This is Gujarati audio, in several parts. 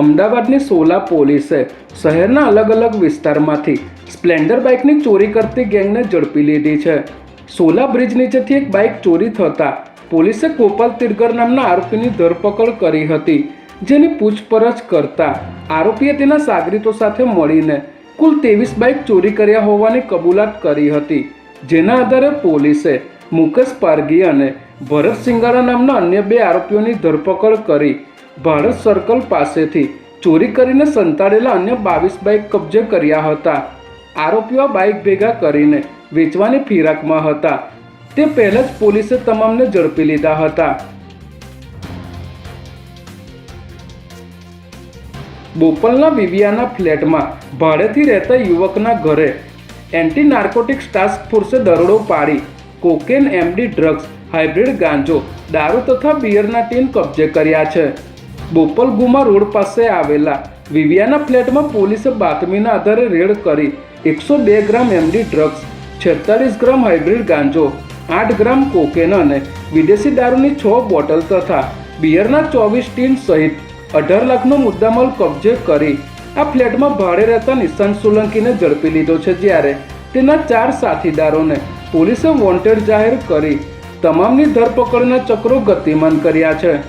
અમદાવાદની સોલા પોલીસે શહેરના અલગ અલગ વિસ્તારમાંથી સ્પ્લેન્ડર બાઇકની ચોરી કરતી ગેંગને ઝડપી લીધી છે। સોલા બ્રિજ નીચેથી એક બાઇક ચોરી થતાં પોલીસે ગોપાલ તિરગર નામના આરોપીની ધરપકડ કરી હતી, જેની પૂછપરછ કરતા આરોપીએ તેના સાગરીતો સાથે મળીને કુલ 23 બાઇક ચોરી કર્યા હોવાની કબૂલાત કરી હતી, જેના આધારે પોલીસે મુકેશ પારગી અને ભરત સિંગાડા નામના અન્ય 2 આરોપીઓની ધરપકડ કરી ભારત સર્કલ પાસેથી ચોરી કરીને સંતાડેલા અન્ય 22 બાઇક કબજે કર્યા હતા। આરોપીઓ બાઇક ભેગા કરીને વેચવાની ફિરાકમાં હતા, તે પહેલા જ પોલીસે તમામને ઝડપી લીધા હતા। બોપલના વિવિયાના ફ્લેટમાં ભાડેથી રહેતા યુવકના ઘરે એન્ટી નાર્કોટિક્સ ટાસ્ક ફોર્સે દરોડો પાડી કોકેન, એમડી ડ્રગ્સ, હાઇબ્રિડ ગાંજો, દારૂ તથા બિયરના ટીન કબજે કર્યા છે। બોપલ ગુમા રોડ પાસે આવેલા વિવિયાના ફ્લેટમાં પોલીસે બાતમીના આધારે રેડ કરી 102 ગ્રામ એમડી ડ્રગ્સ, 46 ગ્રામ હાઇબ્રિડ ગાંજો, 8 ગ્રામ કોકેન અને વિદેશી દારૂની 6 બોટલ તથા બિયરના 24 ટીન સહિત 18 લાખનો મુદ્દામાલ કબજે કરી આ ફ્લેટમાં ભાડે રહેતા નિશાંત સોલંકીને ઝડપી લીધો છે, જ્યારે તેના 4 સાથીદારોને પોલીસે વોન્ટેડ જાહેર કરી તમામની ધરપકડના ચક્રો ગતિમાન કર્યા છે।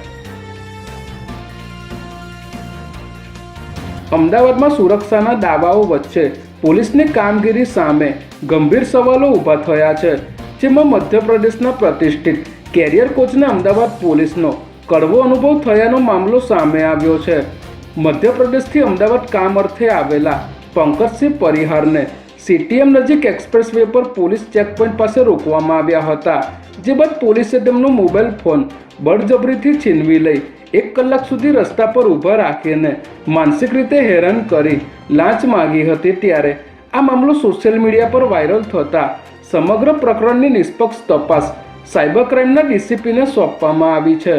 અમદાવાદમાં સુરક્ષાના દાવાઓ વચ્ચે પોલીસની કામગીરી સામે ગંભીર સવાલો ઊભા થયા છે, જેમાં મધ્યપ્રદેશના પ્રતિષ્ઠિત કેરિયર કોચને અમદાવાદ પોલીસનો કડવો અનુભવ થયાનો મામલો સામે આવ્યો છે। મધ્યપ્રદેશથી અમદાવાદ કામ અર્થે આવેલા પંકજસિંહ પરિહારને સીટીએમ નજીક એક્સપ્રેસ વે પર પોલીસ ચેકપોઇન્ટ પાસે રોકવામાં આવ્યા હતા, જે બાદ પોલીસે તેમનો મોબાઈલ ફોન બળજબરીથી છીનવી લઈ 1 કલાક સુધી રસ્તા પર ઊભા રાખીને માનસિક રીતે હેરાન કરી લાંચ માગી હતી। ત્યારે આ મામલો સોશિયલ મીડિયા પર વાયરલ થતાં સમગ્ર પ્રકરણની નિષ્પક્ષ તપાસ સાયબર ક્રાઇમના ડીસીપીને સોંપવામાં આવી છે।